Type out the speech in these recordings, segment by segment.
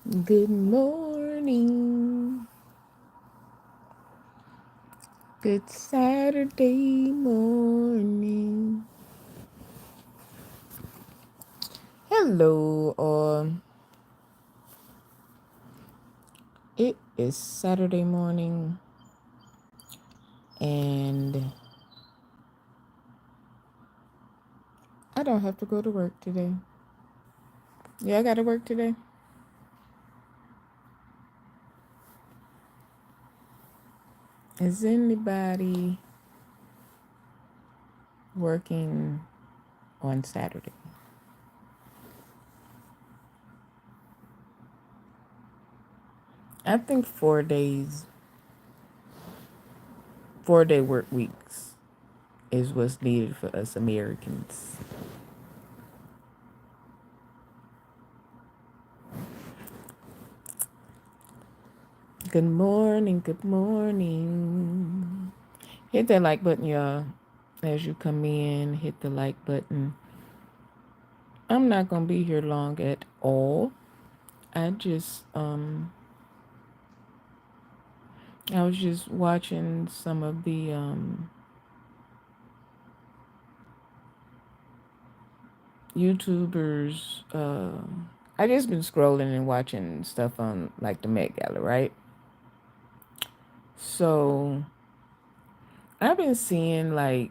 Good morning. Good Saturday morning. Hello, it is Saturday morning and I don't have to go to work today. Yeah, I gotta work today. Is anybody working on Saturday? I think 4 days, 4 day work weeks is what's needed for us Americans. Good morning, good morning. Hit that like button, y'all. As you come in, hit the like button. I'm not gonna be here long at all. I just I was just watching some of the YouTubers. I just been scrolling and watching stuff on like the Met Gala, right? So I've been seeing like,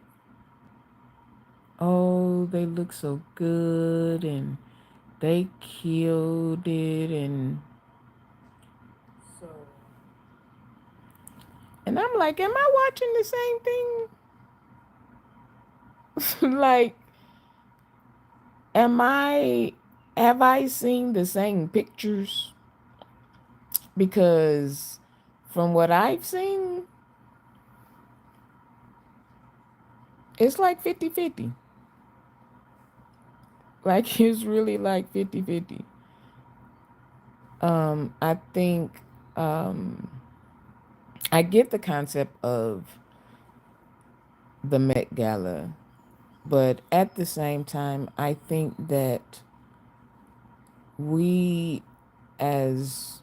oh, they look so good and they killed it, so and I'm like, am I watching the same thing? Like, am I have I seen the same pictures? Because from what I've seen, it's like 50-50. Like it's really like 50-50. I think um I get the concept of the Met Gala, but at the same time, I think that we as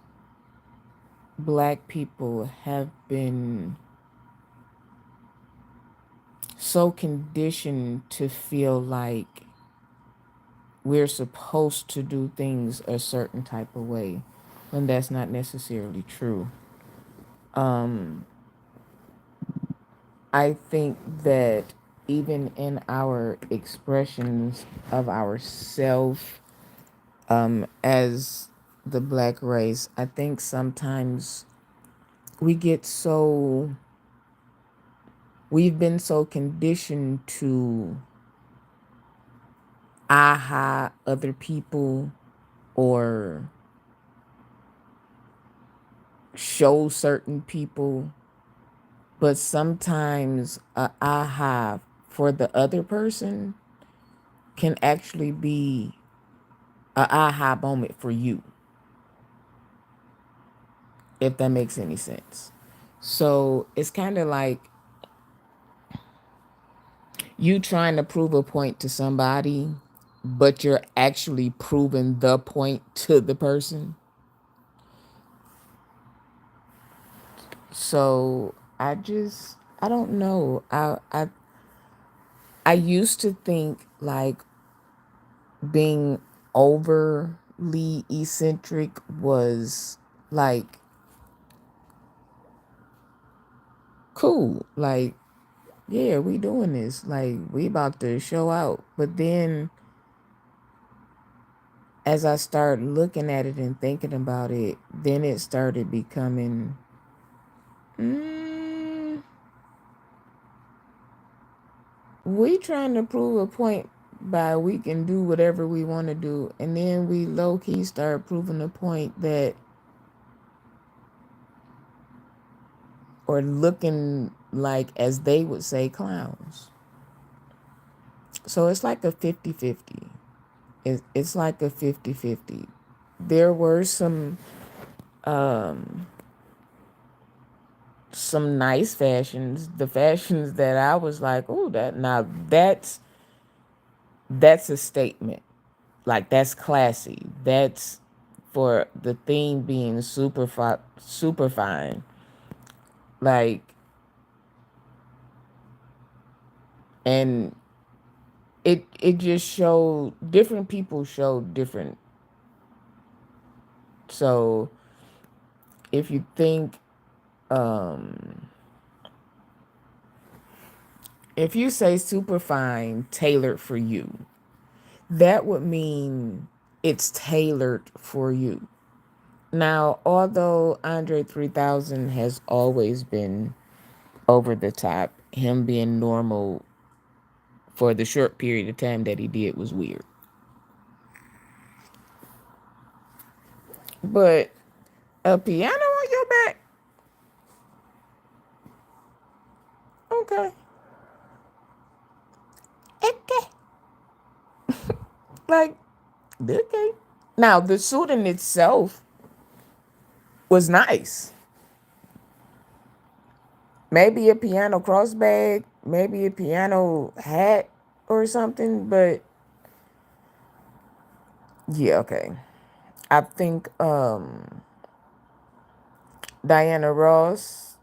black people have been so conditioned to feel like we're supposed to do things a certain type of way when that's not necessarily true. Um, I think that even in our expressions of ourself as the black race, I think sometimes we get so, we've been so conditioned to aha other people or show certain people, but sometimes a aha for the other person can actually be a aha moment for you, if that makes any sense. So it's kind of like you trying to prove a point to somebody, but you're actually proving the point to the person. So I don't know. I used to think like being overly eccentric was like cool. Like, yeah, we doing this. Like, we about to show out. But then as I started looking at it and thinking about it, then it started becoming, mm, we trying to prove a point by we can do whatever we want to do. And then we low key start proving a point that, or looking like, as they would say, clowns. So it's like a 50-50. It's like a 50-50. There were um some nice fashions, the fashions that I was like, oh, that now that's a statement. Like, that's classy. That's for the theme being super fine. Like, and it just showed different people showed different. So if you think, um if you say super fine tailored for you, that would mean it's tailored for you. Now, although Andre 3000 has always been over the top, him being normal for the short period of time that he did was weird. But a piano on your back? Okay. Okay. Like, okay. Now, the suit in itself was nice. Maybe a piano cross bag, maybe a piano hat or something, but yeah, okay. I think Diana Ross,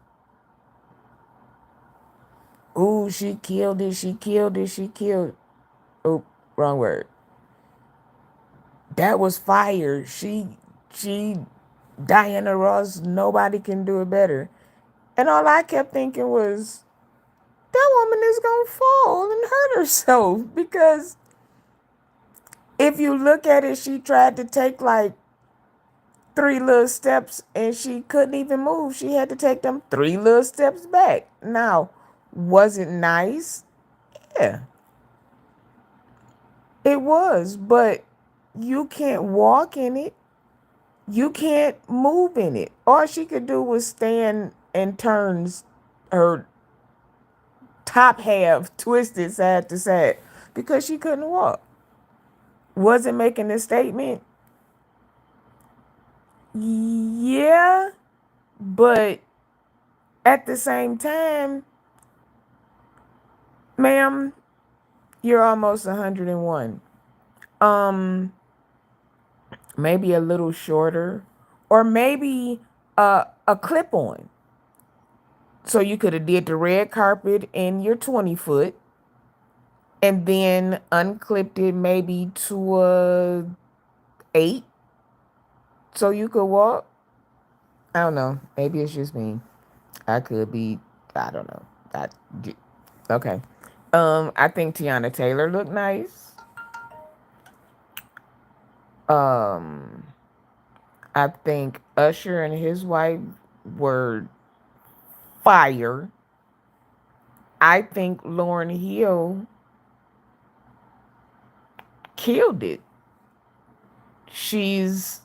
ooh, she killed it, she killed it, she killed. Oh, wrong word. That was fire. She Diana Ross, nobody can do it better. And all I kept thinking was, that woman is gonna fall and hurt herself because if you look at it, she tried to take like three little steps and she couldn't even move. She had to take them three little steps back. Now, was it nice? Yeah, it was, but you can't walk in it. You can't move in it. All she could do was stand and turns her top half twisted side to side because she couldn't walk. Wasn't making a statement. Yeah, but at the same time, ma'am, you're almost 101. Um, maybe a little shorter, or maybe a clip on. So you could have did the red carpet in your 20 foot, and then unclipped it maybe to a 8, so you could walk. I don't know. Maybe it's just me. I could be. I don't know. That okay. I think Tiana Taylor looked nice. Um, I think Usher and his wife were fire. I think Lauryn Hill killed it. She's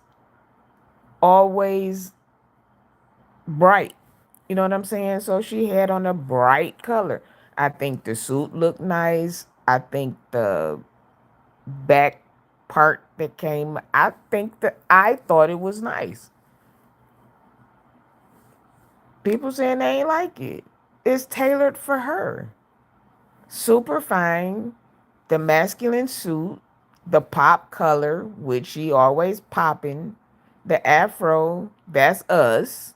always bright. You know what I'm saying? So she had on a bright color. I think the suit looked nice. I think the back part that came, I thought it was nice. People saying they ain't like it. It's tailored for her. Super fine. The masculine suit, the pop color, which she always popping, the afro, that's us.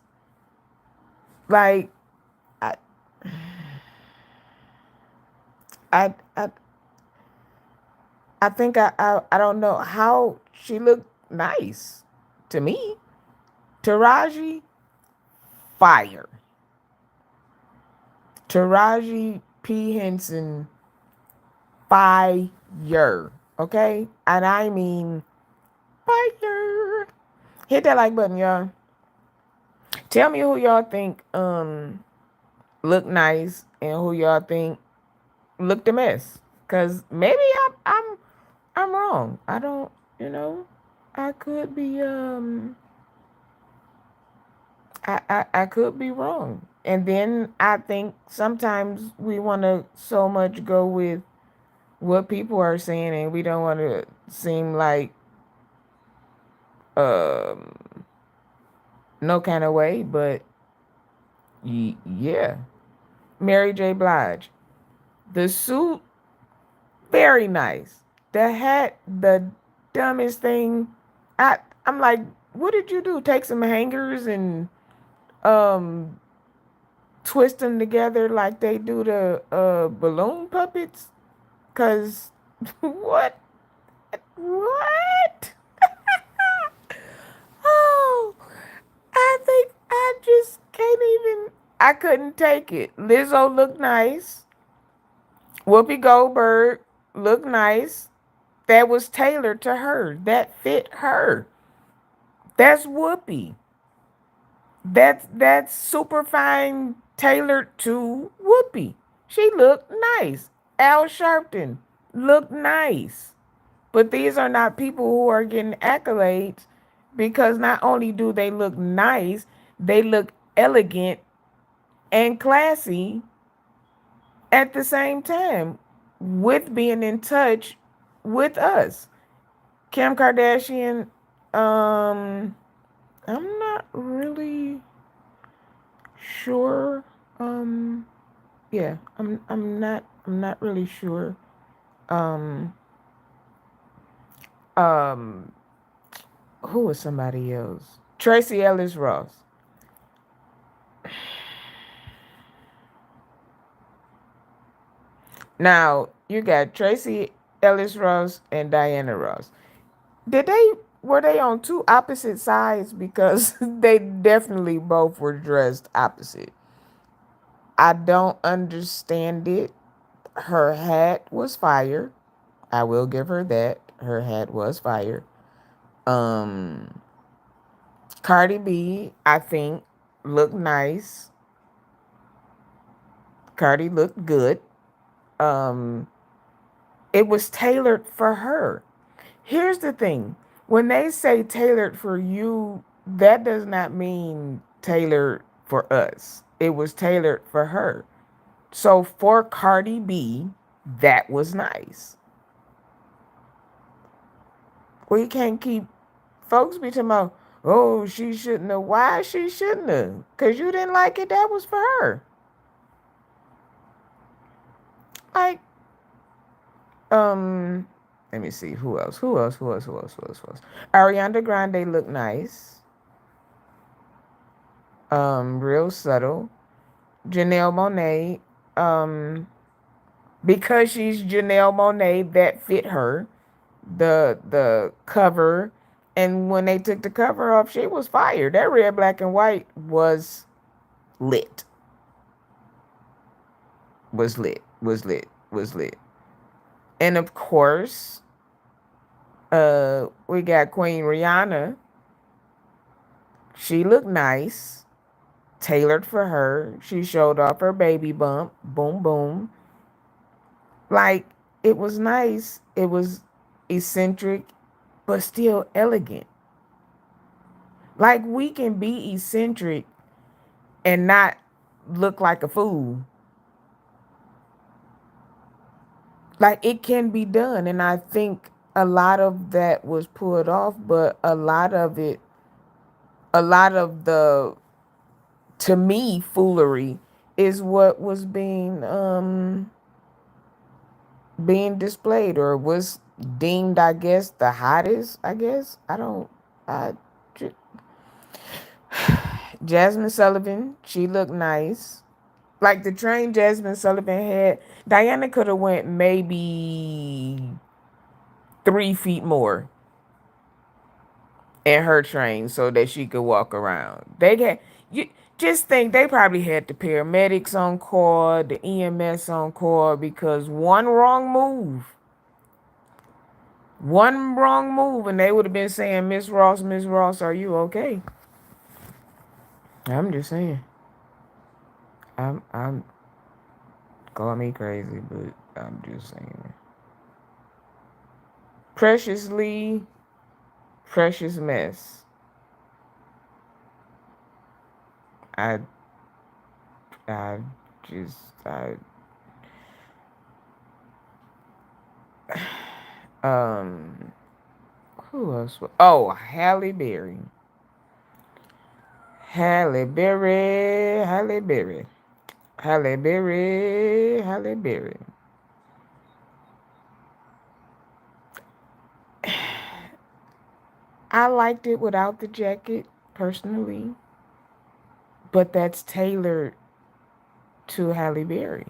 Like, I, I, I think I don't know how she looked nice to me. Taraji, fire. Taraji P. Henson, fire. Okay? And I mean fire. Hit that like button, y'all. Tell me who y'all think look nice and who y'all think looked a mess. Cause maybe I'm wrong. I don't, I could be I could be wrong. And then I think sometimes we want to so much go with what people are saying and we don't want to seem like um no kind of way, but yeah. Mary J. Blige. The suit, very nice. The hat, the dumbest thing. I'm like, What did you do? Take some hangers and um twist them together like they do the balloon puppets? Cause what? What? Oh, I think I just can't even. I couldn't take it. Lizzo looked nice. Whoopi Goldberg looked nice. That was tailored to her. That fit her. That's Whoopi. That's super fine tailored to Whoopi. She looked nice. Al Sharpton looked nice. But these are not people who are getting accolades because not only do they look nice, they look elegant and classy at the same time with being in touch with us. Kim Kardashian, um, I'm not really sure. Um, yeah, I'm not really sure. Um, um, who was somebody else? Tracy Ellis Ross. Now you got Tracy Ellis Ross and Diana Ross. Did they were they on two opposite sides? Because they definitely both were dressed opposite. I don't understand it. Her hat was fire. I will give her that. Her hat was fire. Um Cardi B, I think, looked nice. Cardi looked good. Um it was tailored for her. Here's the thing. When they say tailored for you, that does not mean tailored for us. It was tailored for her. So for Cardi B, that was nice. We can't keep folks be talking about, oh, she shouldn't have. Why she shouldn't have? Because you didn't like it, that was for her. Like, um, let me see, who else? Who else? Who else? Who else? Who else? Who else? Ariana Grande looked nice. Real subtle. Janelle Monáe, um, because she's Janelle Monáe, that fit her. The cover, and when they took the cover off, she was fired. That red, black, and white was lit. Was lit. Was lit. Was lit. And of course, we got Queen Rihanna. She looked nice, tailored for her. She showed off her baby bump. Boom, boom. Like, it was nice. It was eccentric, but still elegant. Like, we can be eccentric and not look like a fool. Like, it can be done. And I think a lot of that was pulled off, but a lot of the, to me, foolery is what was being displayed or was deemed, I guess, the hottest. I guess I don't. I Jasmine Sullivan, she looked nice. Like the train Jasmine Sullivan had, Diana could have went maybe 3 feet more in her train so that she could walk around. They had you just think they probably had the paramedics on call, the EMS on call because one wrong move, and they would have been saying, Miss Ross, are you okay? I'm just saying. I'm call me crazy, but I'm just saying. Preciously, precious mess. I I just um who else? Oh, Halle Berry. Halle Berry, Halle Berry, Halle Berry, Halle Berry. I liked it without the jacket personally, but that's tailored to Halle Berry.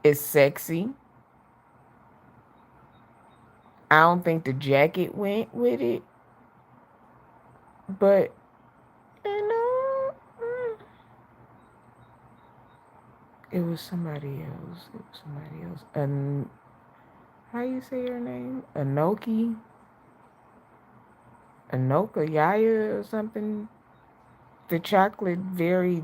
It's sexy. I don't think the jacket went with it, but you know, it was somebody else. It was somebody else. And how you say her name? Anoka Yaya or something. The chocolate, very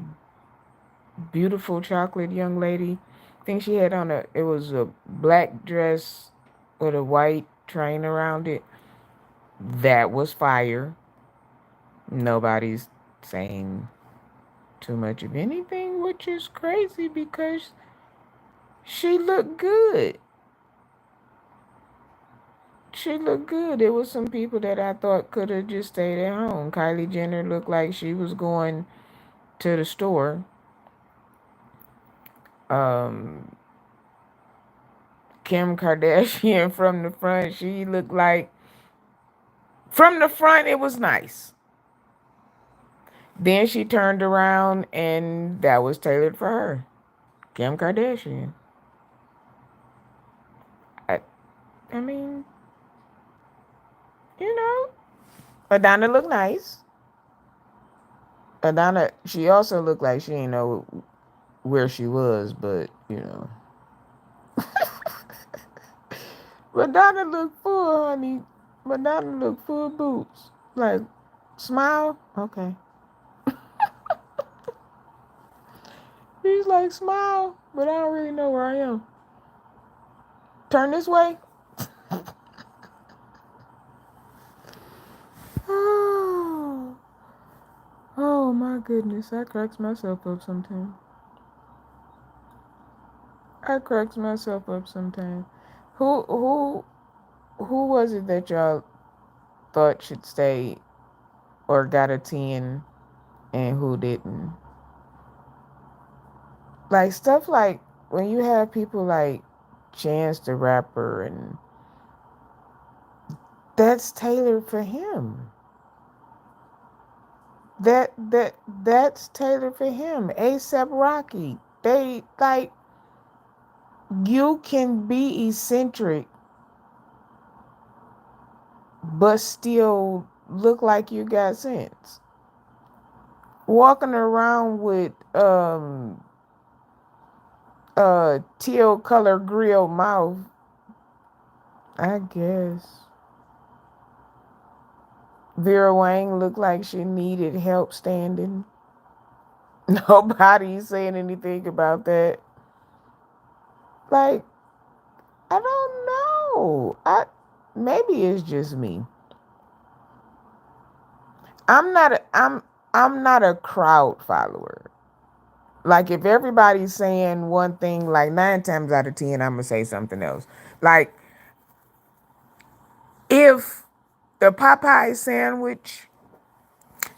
beautiful chocolate young lady. I think she had on it was a black dress with a white train around it. That was fire. Nobody's saying too much of anything, which is crazy because she looked good. She looked good. There was some people that I thought could have just stayed at home. Kylie Jenner looked like she was going to the store. Um, Kim Kardashian from the front, she looked like from the front it was nice. Then she turned around and that was tailored for her. Kim Kardashian. I, I mean, you know, Adana looked nice. Adana, she also looked like she didn't know where she was, but you know. Madonna looked full, honey. Madonna looked full boots. Like, smile? Okay. He's like, smile, but I don't really know where I am. Turn this way. Oh, oh my goodness. I cracks myself up sometimes. I cracks myself up sometimes. Who who who was it that y'all thought should stay or got a 10 and who didn't? Like stuff like when you have people like Chance the Rapper and that's tailored for him. That's tailored for him. ASAP Rocky. They like you can be eccentric but still look like you got sense. Walking around with teal color grill mouth, I guess. Vera Wang looked like she needed help standing. Nobody's saying anything about that. Like, I don't know. Maybe it's just me. I'm not a I'm not a crowd follower. Like if everybody's saying one thing, like 9 times out of 10, I'm gonna say something else. Like if the Popeye sandwich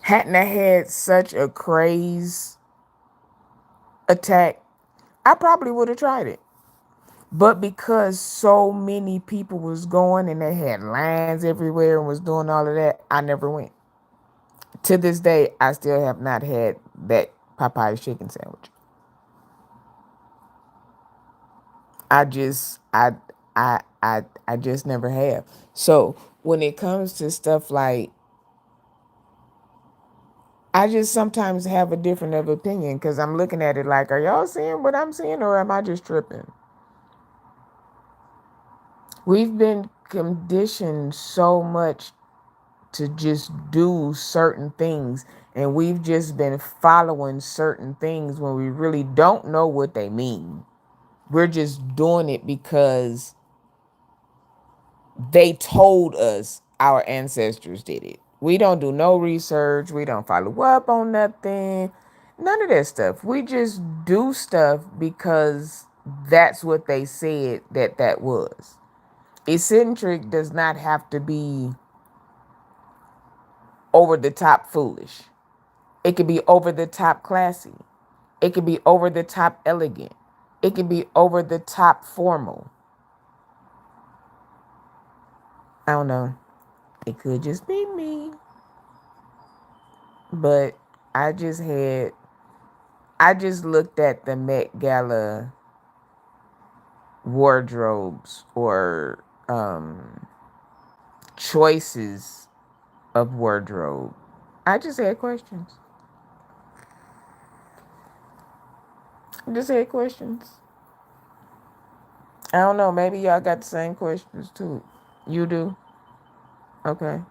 hadn't have had such a craze attack, I probably would have tried it. But because so many people was going and they had lines everywhere and was doing all of that, I never went. To this day, I still have not had that Popeye's chicken sandwich. I just I just never have. So when it comes to stuff like I just sometimes have a different of opinion because I'm looking at it like, are y'all seeing what I'm seeing or am I just tripping? We've been conditioned so much to just do certain things and we've just been following certain things when we really don't know what they mean. We're just doing it because they told us our ancestors did it. We don't do no research. We don't follow up on nothing. None of that stuff. We just do stuff because that's what they said that was. Eccentric does not have to be over the top foolish. It could be over the top classy. It could be over the top elegant. It could be over the top formal. I don't know. It could just be me. But I just had, I just looked at the Met Gala wardrobes or choices of wardrobe. I just had questions. I just had questions. I don't know. Maybe y'all got the same questions too. You do? Okay.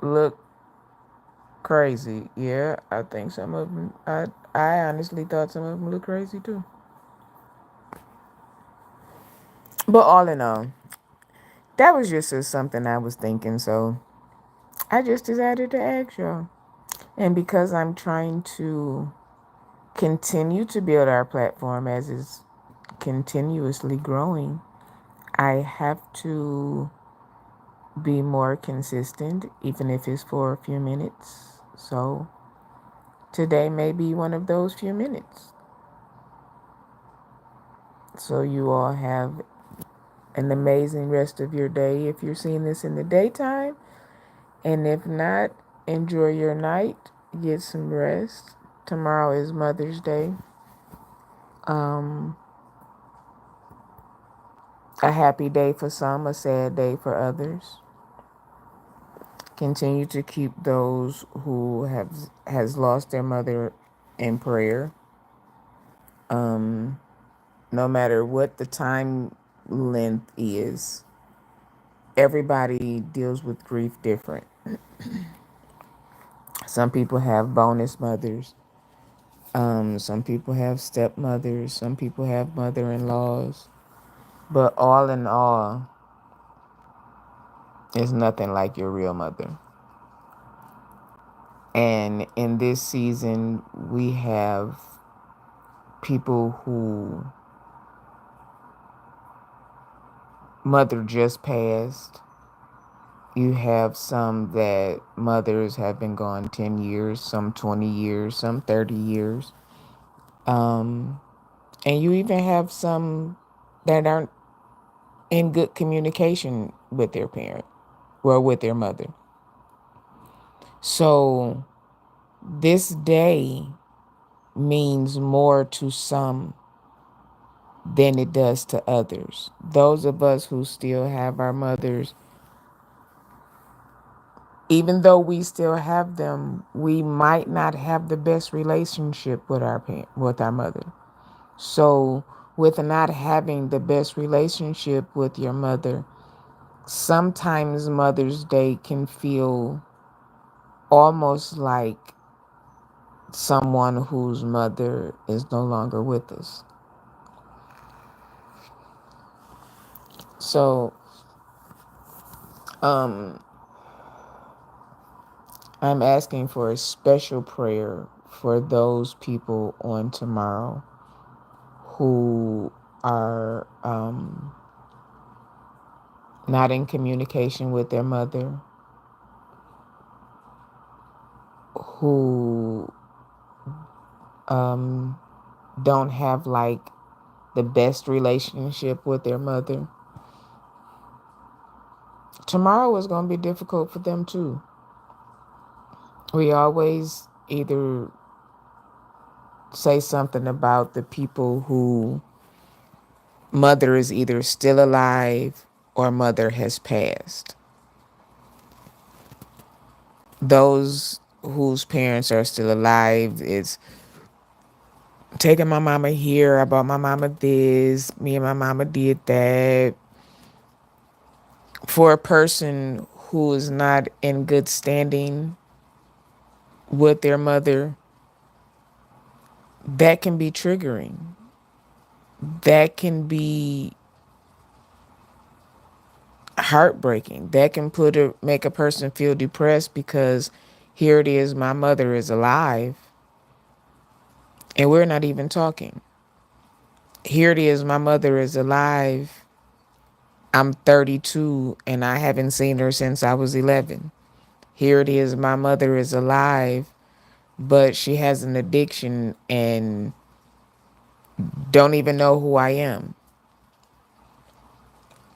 Look crazy. Yeah, I think some of them. I honestly thought some of them look crazy too. But all in all, that was just something I was thinking. So I just decided to ask y'all. And because I'm trying to continue to build our platform as it's continuously growing, I have to be more consistent, even if it's for a few minutes. So today may be one of those few minutes. So you all have an amazing rest of your day if you're seeing this in the daytime. And if not, enjoy your night, get some rest. Tomorrow is Mother's Day. Um, a happy day for some, a sad day for others. Continue to keep those who has lost their mother in prayer. Um, no matter what the time length is, everybody deals with grief different. Some people have bonus mothers. Some people have stepmothers. Some people have mother-in-laws. But all in all, it's nothing like your real mother. And in this season, we have people who mother just passed. You have some that mothers have been gone 10 years, some 20 years, some 30 years. Um, and you even have some that aren't in good communication with their parent or with their mother. So this day means more to some than it does to others. Those of us who still have our mothers, even though we still have them, we might not have the best relationship with with our mother. So, with not having the best relationship with your mother, sometimes Mother's Day can feel almost like someone whose mother is no longer with us. So, um, I'm asking for a special prayer for those people on tomorrow who are not in communication with their mother, who um, don't have like the best relationship with their mother. Tomorrow is going to be difficult for them too. We always either say something about the people who mother is either still alive or mother has passed. Those whose parents are still alive, it's taking my mama here, I bought my mama this, me and my mama did that. For a person who is not in good standing with their mother, that can be triggering. That can be heartbreaking. That can make a person feel depressed because here it is, my mother is alive and we're not even talking. Here it is, my mother is alive. I'm 32 and I haven't seen her since I was 11. Here it is, my mother is alive, but she has an addiction and don't even know who I am.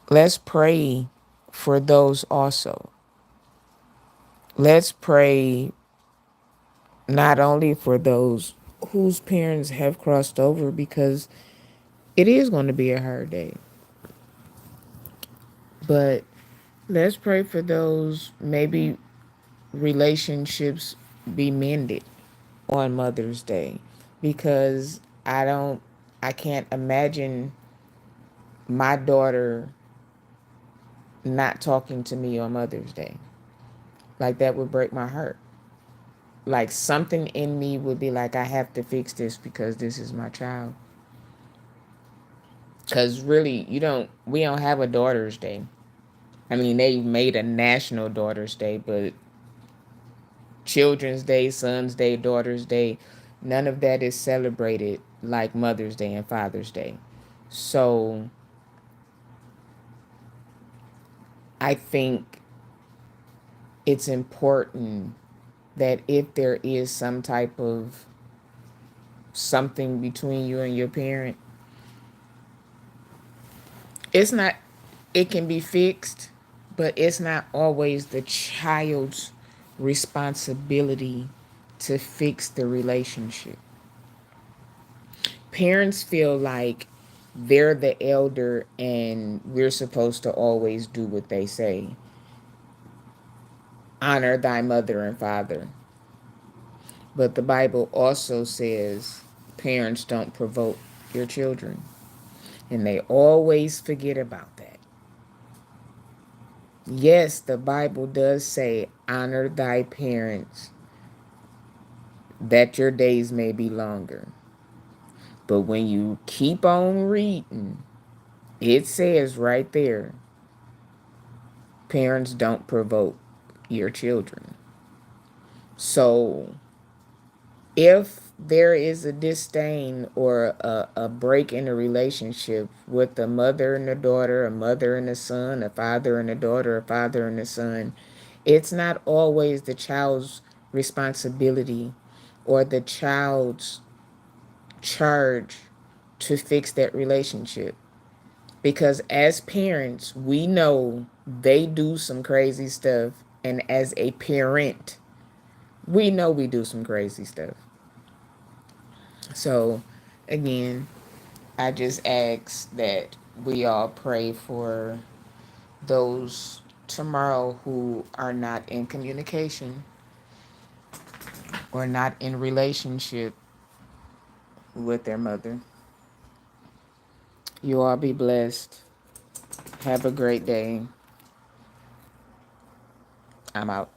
let's pray for those also. Let's pray not only for those whose parents have crossed over, because it is going to be a hard day, but let's pray for those maybe relationships be mended on Mother's Day, because I can't imagine my daughter not talking to me on Mother's Day. Like, that would break my heart. Like, something in me would be like, I have to fix this because this is my child. Because really, we don't have a Daughter's Day. I mean, they made a National Daughter's Day, but Children's Day, Son's Day, Daughter's Day, none of that is celebrated like Mother's Day and Father's Day. So I think it's important that if there is some type of something between you and your parent, it's not, it can be fixed, but it's not always the child's responsibility to fix the relationship. Parents feel like they're the elder and we're supposed to always do what they say. Honor thy mother and father. But the Bible also says parents don't provoke your children. And they always forget about that. Yes, the Bible does say, honor thy parents, that your days may be longer. But when you keep on reading, it says right there, parents don't provoke your children. So if there is a disdain or a break in a relationship with a mother and a daughter, a mother and a son, a father and a daughter, a father and a son, it's not always the child's responsibility or the child's charge to fix that relationship. Because as parents, we know they do some crazy stuff. And as a parent, we know we do some crazy stuff. So, again, I just ask that we all pray for those tomorrow who are not in communication or not in relationship with their mother. You all be blessed. Have a great day. I'm out.